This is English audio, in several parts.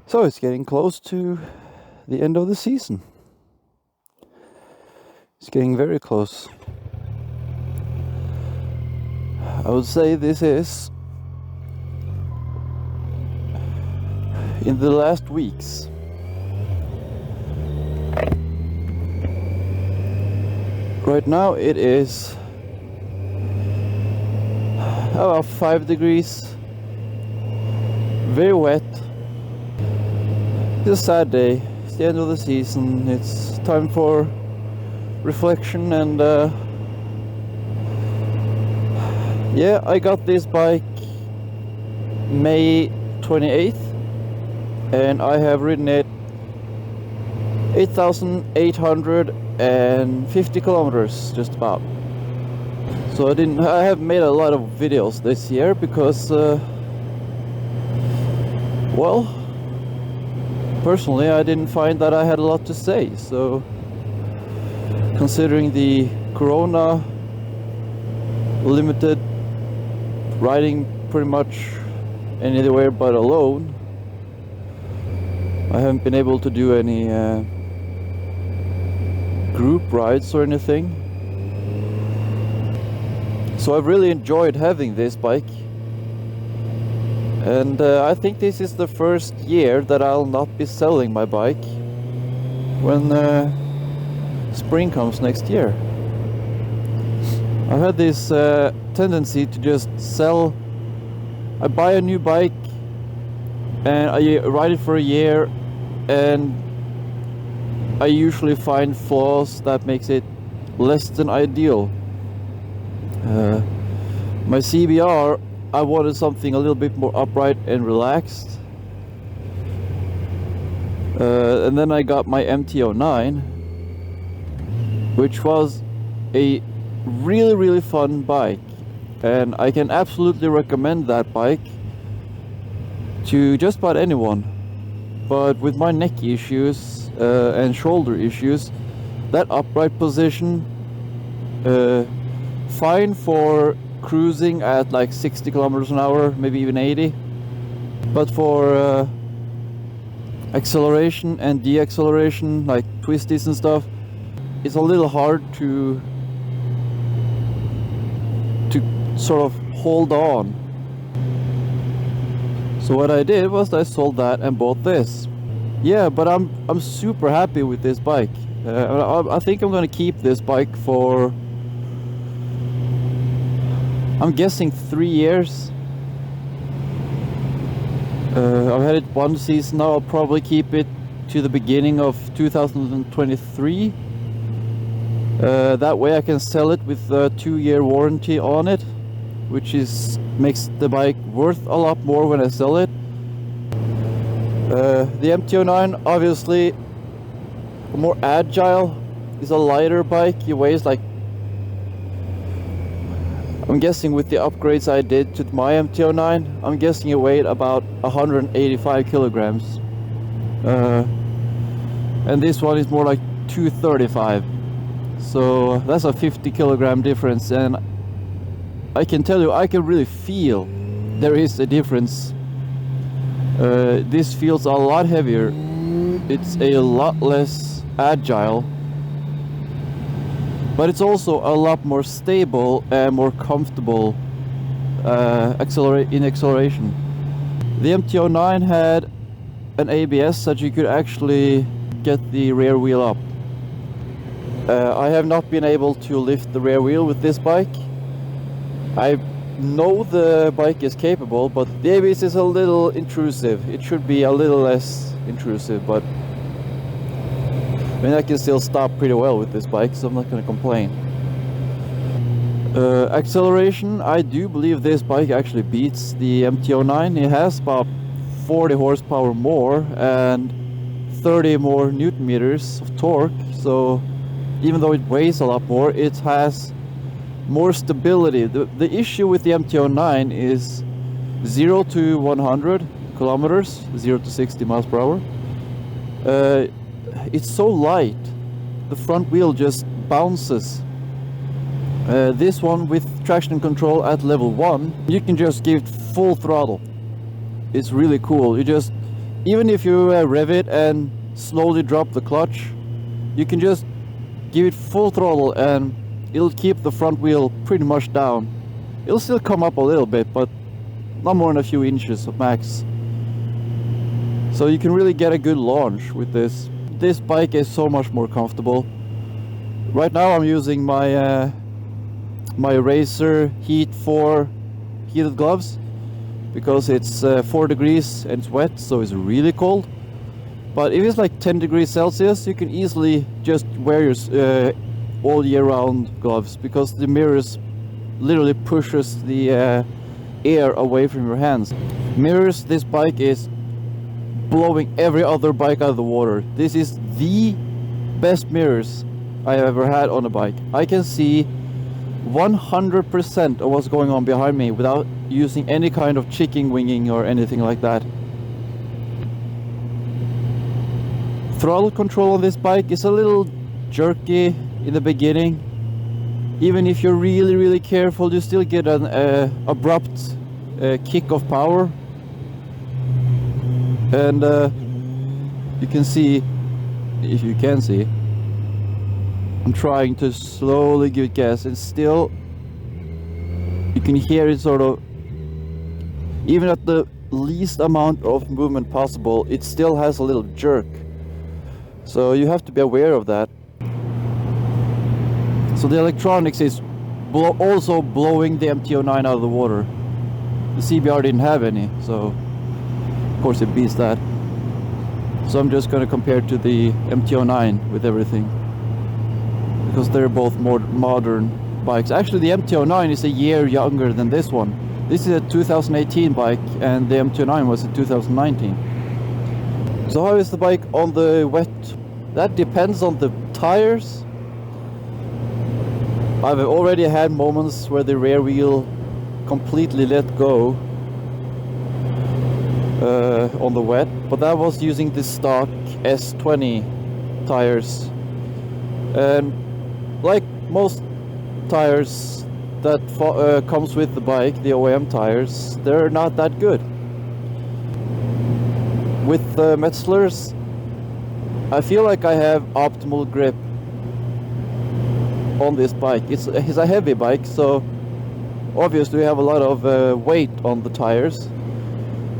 So it's getting close to the end of the season. It's getting very close. I would say this is in the last weeks. Right now it is about 5 degrees, very wet. It's a sad day. It's the end of the season. It's time for reflection and yeah, I got this bike May 28th and I have ridden it 8,850 kilometers just about. So I have made a lot of videos this year because well, personally I didn't find that I had a lot to say. So considering the corona, limited riding pretty much anywhere but alone, I haven't been able to do any group rides or anything. So I've really enjoyed having this bike, and I think this is the first year that I'll not be selling my bike when spring comes next year. I've had this tendency to just sell. I buy a new bike and I ride it for a year, and I usually find flaws that makes it less than ideal. My CBR, I wanted something a little bit more upright and relaxed, and then I got my MT-09, which was a really fun bike, and I can absolutely recommend that bike to just about anyone. But with my neck issues and shoulder issues, that upright position, fine for cruising at like 60 kilometers an hour, maybe even 80, but for acceleration and deacceleration, like twisties and stuff, it's a little hard to sort of hold on. So what I did was I sold that and bought this. Yeah, but I'm super happy with this bike. I think I'm gonna keep this bike for, I'm guessing 3 years. I've had it one season now. I'll probably keep it to the beginning of 2023. That way I can sell it with a 2-year warranty on it, which makes the bike worth a lot more when I sell it. The MT-09, obviously more agile. It's a lighter bike. It weighs like, I'm guessing with the upgrades I did to my MT-09, I'm guessing it weighed about 185 kilograms. And this one is more like 235. So that's a 50 kilogram difference, and I can tell you, I can really feel there is a difference. This feels a lot heavier. It's a lot less agile, but it's also a lot more stable and more comfortable in acceleration. The MT-09 had an ABS that you could actually get the rear wheel up. I have not been able to lift the rear wheel with this bike. I know the bike is capable, but the ABS is a little intrusive. It should be a little less intrusive, but I mean, I can still stop pretty well with this bike, so I'm not going to complain. Acceleration, I do believe this bike actually beats the MT-09. It has about 40 horsepower more and 30 more newton meters of torque, so even though it weighs a lot more, it has more stability. The issue with the MT-09 is 0 to 100 kilometers, 0 to 60 miles per hour. It's so light, the front wheel just bounces. This one with traction control at level 1, you can just give it full throttle. It's really cool. You just even if you rev it and slowly drop the clutch, you can just give it full throttle and it'll keep the front wheel pretty much down. It'll still come up a little bit, but not more than a few inches of max. So you can really get a good launch with this. This bike is so much more comfortable. Right now I'm using my my Racer Heat 4 heated gloves because it's 4 degrees and it's wet, so it's really cold. But if it's like 10 degrees Celsius, you can easily just wear your all year round gloves, because the mirrors literally pushes the air away from your hands. Mirrors, this bike is blowing every other bike out of the water. This is the best mirrors I have ever had on a bike. I can see 100% of what's going on behind me without using any kind of chicken winging or anything like that. Throttle control on this bike is a little jerky in the beginning. Even if you're really careful, you still get an abrupt kick of power. And you can see, if you can see, I'm trying to slowly give it gas, and still you can hear it sort of, even at the least amount of movement possible, it still has a little jerk. So you have to be aware of that. So the electronics is also blowing the MT-09 out of the water. The CBR didn't have any, so of course it beats that. So I'm just going to compare to the MT-09 with everything, because they're both more modern bikes. Actually, the MT-09 is a year younger than this one. This is a 2018 bike and the MT-09 was a 2019. So how is the bike on the wet? That depends on the tires. I've already had moments where the rear wheel completely let go on the wet, but that was using the stock S20 tires. And like most tires that comes with the bike, the OEM tires, they're not that good. With the Metzlers, I feel like I have optimal grip on this bike. It's a heavy bike, so obviously we have a lot of weight on the tires,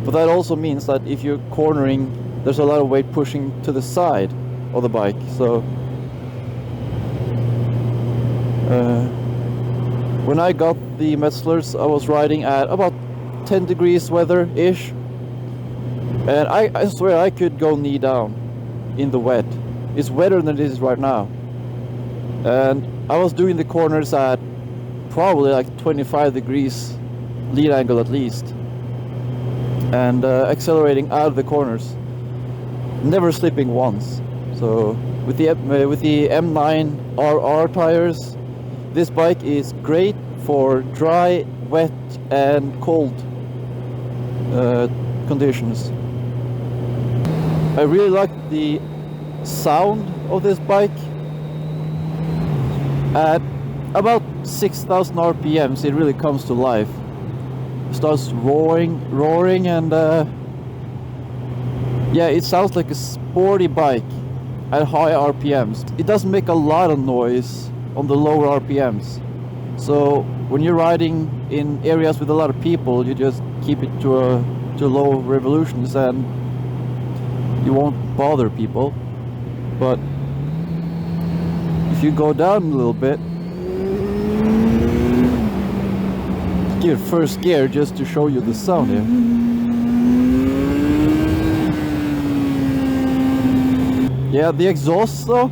but that also means that if you're cornering, there's a lot of weight pushing to the side of the bike. So when I got the Metzlers, I was riding at about 10 degrees weather-ish, and I swear I could go knee down in the wet. It's wetter than it is right now. And I was doing the corners at probably like 25 degrees lead angle at least, and accelerating out of the corners, never slipping once. So with the M9 RR tires, this bike is great for dry, wet and cold conditions. I really like the sound of this bike. At about 6,000 RPMs, it really comes to life. It starts roaring, and yeah, it sounds like a sporty bike at high RPMs. It doesn't make a lot of noise on the lower RPMs. So when you're riding in areas with a lot of people, you just keep it to low revolutions and you won't bother people. But if you go down a little bit, give it first gear just to show you the sound here. Yeah, the exhausts though,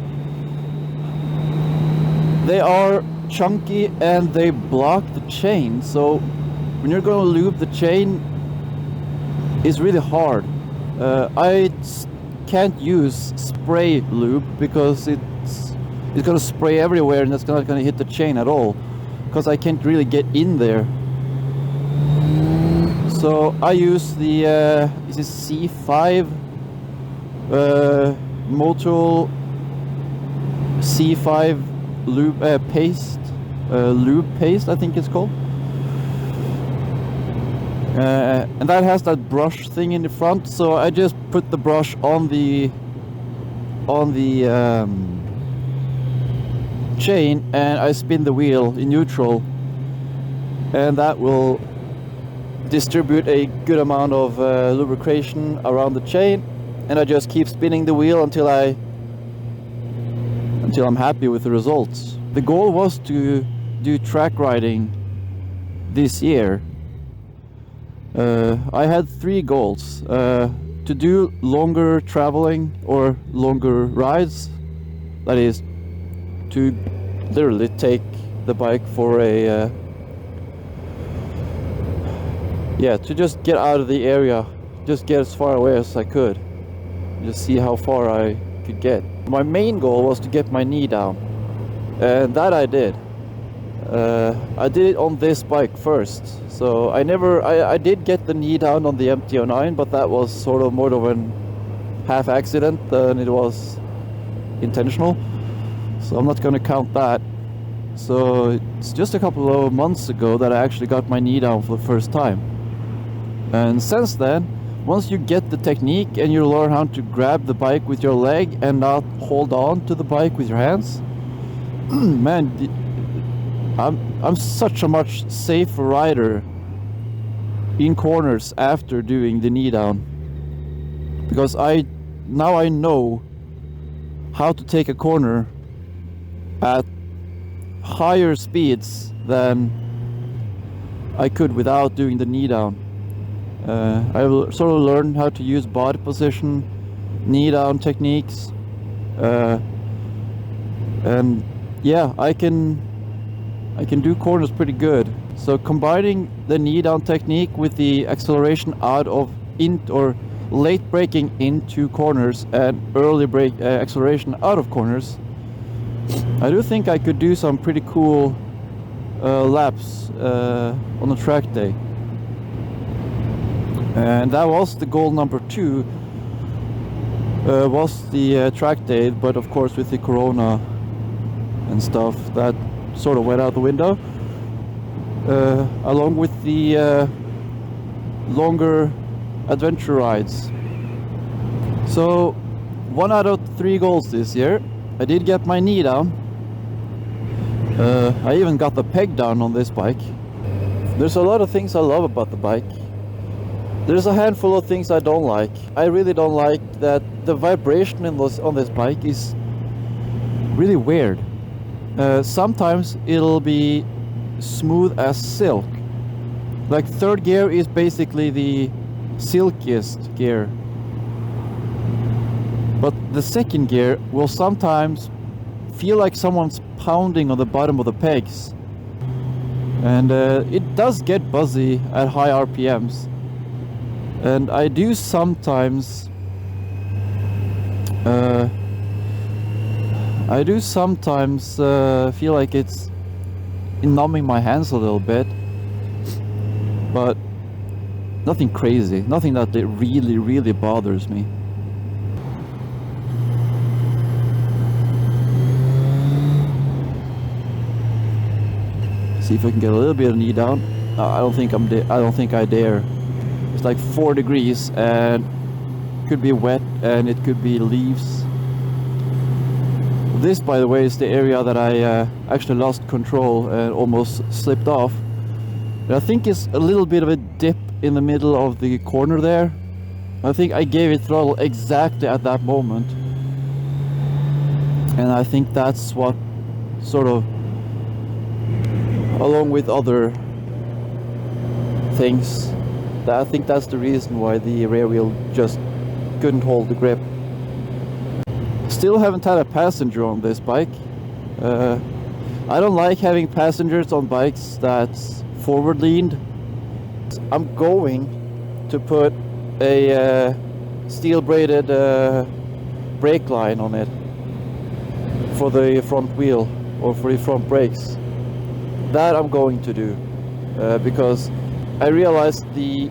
they are chunky and they block the chain, so when you're going to lube the chain, it's really hard. I can't use spray lube because it's gonna spray everywhere and it's not gonna hit the chain at all, because I can't really get in there. So I use the is it C5 Motul C5 lube paste, lube paste I think it's called. and that has that brush thing in the front, so I just put the brush on the chain, and I spin the wheel in neutral, and that will distribute a good amount of lubrication around the chain, and I just keep spinning the wheel until I'm happy with the results. The goal was to do track riding this year. I had 3 goals. To do longer traveling or longer rides, that is, to literally take the bike for a to just get out of the area, just get as far away as I could, just see how far I could get. My main goal was to get my knee down, and that I did. I did it on this bike first, so I did get the knee down on the MT-09, but that was sort of more of an half accident than it was intentional, so I'm not going to count that. So it's just a couple of months ago that I actually got my knee down for the first time, and since then, once you get the technique and you learn how to grab the bike with your leg and not hold on to the bike with your hands, man, I'm such a much safer rider in corners after doing the knee down, because now I know how to take a corner at higher speeds than I could without doing the knee down. I will sort of learn how to use body position, knee down techniques, and yeah, I can do corners pretty good. So combining the knee down technique with the acceleration out of or late braking into corners and early brake acceleration out of corners, I do think I could do some pretty cool laps on the track day. And that was the goal number 2, was the track day, but of course with the corona and stuff, that sort of went out the window, along with the longer adventure rides. So 1 out of 3 goals this year. I did get my knee down. I even got the peg down on this bike. There's a lot of things I love about the bike. There's a handful of things I don't like. I really don't like that the vibration on this bike is really weird. Sometimes it'll be smooth as silk. Like 3rd gear is basically the silkiest gear. But the 2nd gear will sometimes feel like someone's pounding on the bottom of the pegs. And it does get buzzy at high RPMs. And I do sometimes feel like it's numbing my hands a little bit, but nothing crazy, nothing that really bothers me. See if I can get a little bit of knee down. I don't think I dare. It's like 4 degrees and it could be wet and it could be leaves. This, by the way, is the area that I actually lost control and almost slipped off. And I think it's a little bit of a dip in the middle of the corner there. I think I gave it throttle exactly at that moment. And I think that's what sort of, along with other things, I think that's the reason why the rear wheel just couldn't hold the grip. Still haven't had a passenger on this bike. I don't like having passengers on bikes that's forward leaned. I'm going to put a steel braided brake line on it for the front wheel or for the front brakes. That I'm going to do because I realized the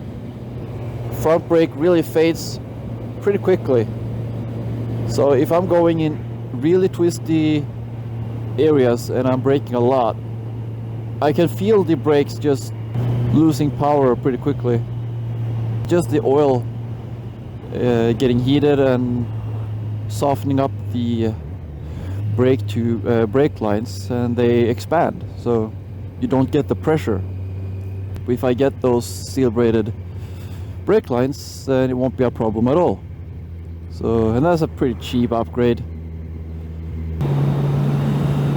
front brake really fades pretty quickly. So if I'm going in really twisty areas and I'm braking a lot, I can feel the brakes just losing power pretty quickly. just the oil getting heated and softening up the brake lines, and they expand, so you don't get the pressure. If I get those steel braided brake lines, then it won't be a problem at all. So, and that's a pretty cheap upgrade.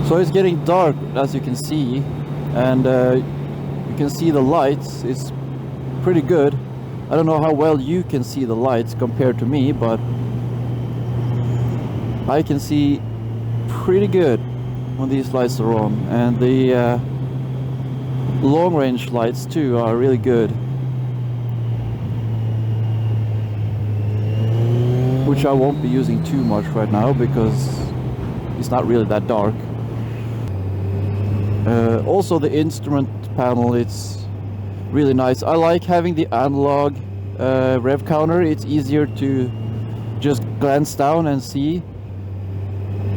So it's getting dark, as you can see, and you can see the lights. It's pretty good. I don't know how well you can see the lights compared to me, but I can see pretty good when these lights are on, and the long range lights too are really good, which I won't be using too much right now because it's not really that dark. Also the instrument panel, it's really nice. I like having the analog rev counter. It's easier to just glance down and see.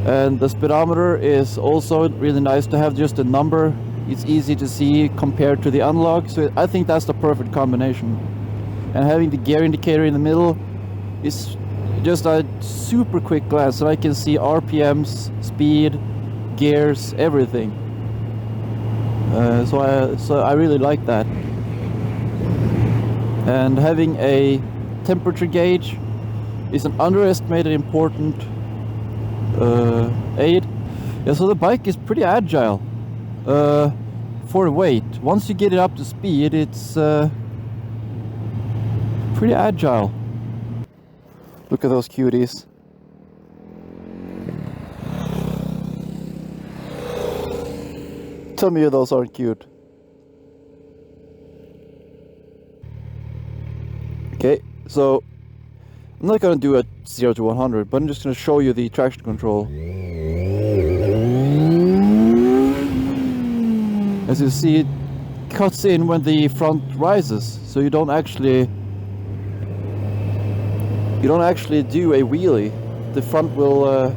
And the speedometer is also really nice to have just a number. It's easy to see compared to the analog, so I think that's the perfect combination. And having the gear indicator in the middle is just a super quick glance, and I can see RPMs, speed, gears, everything. So I really like that. And having a temperature gauge is an underestimated important aid. Yeah, so the bike is pretty agile for weight. Once you get it up to speed, it's pretty agile. Look at those cuties. Tell me those aren't cute. Okay, so I'm not gonna do a 0 to 100, but I'm just gonna show you the traction control. As you see, it cuts in when the front rises, so you don't actually do a wheelie. The front will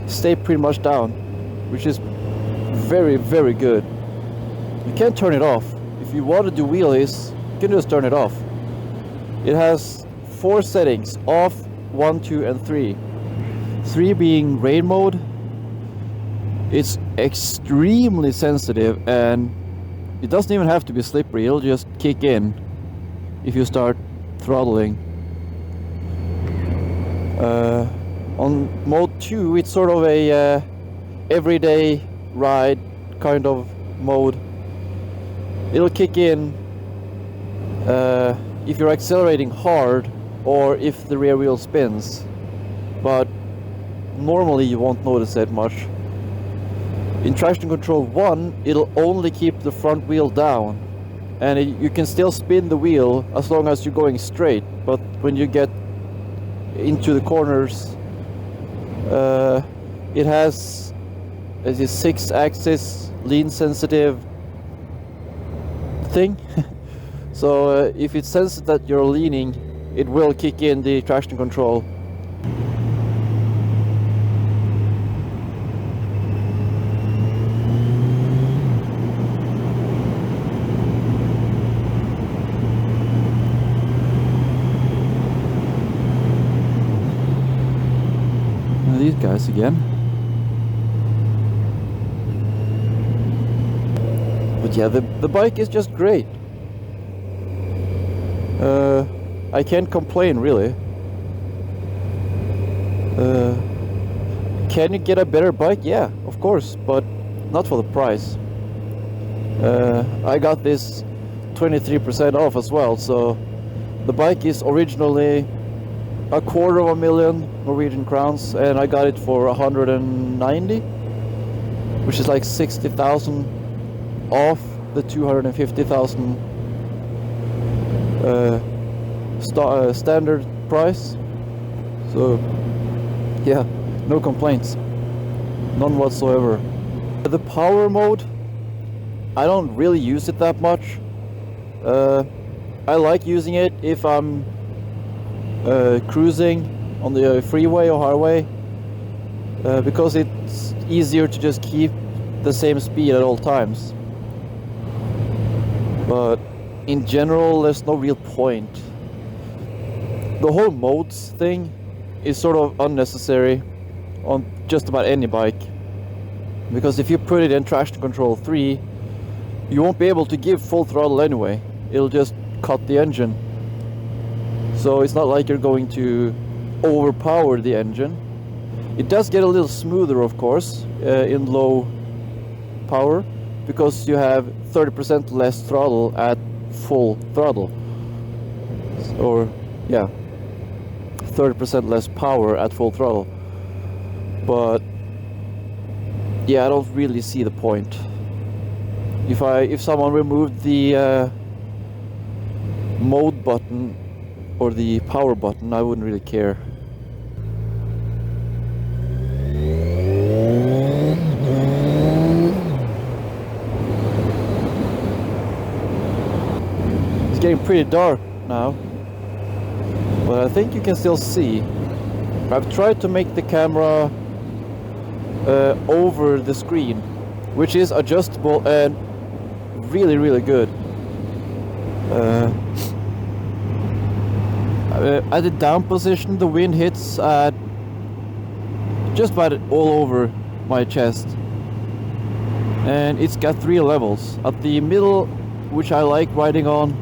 stay pretty much down, which is very, very good. You can't turn it off. If you want to do wheelies, you can just turn it off. It has 4 settings: off, 1, 2 and 3. 3 being rain mode. It's extremely sensitive, and it doesn't even have to be slippery. It'll just kick in if you start throttling. On mode 2, it's sort of a everyday ride kind of mode. It'll kick in if you're accelerating hard or if the rear wheel spins, but normally you won't notice that much. In traction control 1, it'll only keep the front wheel down, and you can still spin the wheel as long as you're going straight, but when you get into the corners, it has a 6-axis lean sensitive thing. So if it senses that you're leaning, it will kick in the traction control. Now these guys again. But yeah, the bike is just great. I can't complain, really. Can you get a better bike? Yeah, of course, but not for the price. I got this 23% off as well, so the bike is originally 250,000 Norwegian crowns, and I got it for 190, which is like 60,000 off the 250,000 standard price. So yeah, no complaints, none whatsoever. The power mode, I don't really use it that much. I like using it if I'm cruising on the freeway or highway, because it's easier to just keep the same speed at all times. But in general, there's no real point. The whole modes thing is sort of unnecessary on just about any bike, because if you put it in traction control 3, you won't be able to give full throttle anyway. It'll just cut the engine. So it's not like you're going to overpower the engine. It does get a little smoother, of course, in low power, because you have 30% less throttle at full throttle. Or, yeah, 30% less power at full throttle. But yeah, I don't really see the point. If someone removed the mode button or the power button, I wouldn't really care. It's getting pretty dark now, but I think you can still see. I've tried to make the camera over the screen, which is adjustable and really good. At the down position, the wind hits at just about all over my chest, and it's got 3 levels. At the middle, which I like riding on,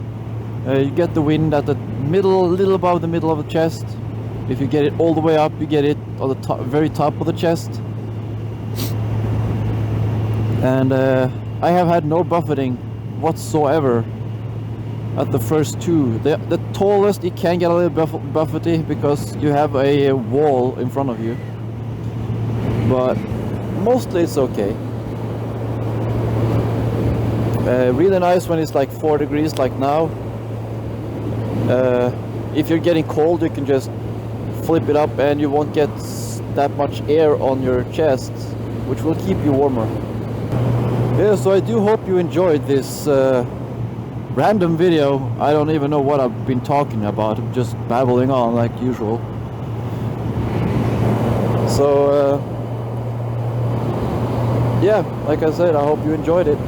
you get the wind at the middle, a little above the middle of the chest. If you get it all the way up, you get it on the top, very top of the chest. And I have had no buffeting whatsoever at the first 2. The tallest it can get a little buffety because you have a wall in front of you, but mostly it's okay. Really nice when it's like 4 degrees like now. If you're getting cold, you can just flip it up and you won't get that much air on your chest, which will keep you warmer. Yeah, so I do hope you enjoyed this random video. I don't even know what I've been talking about. I'm just babbling on like usual. So yeah, like I said, I hope you enjoyed it.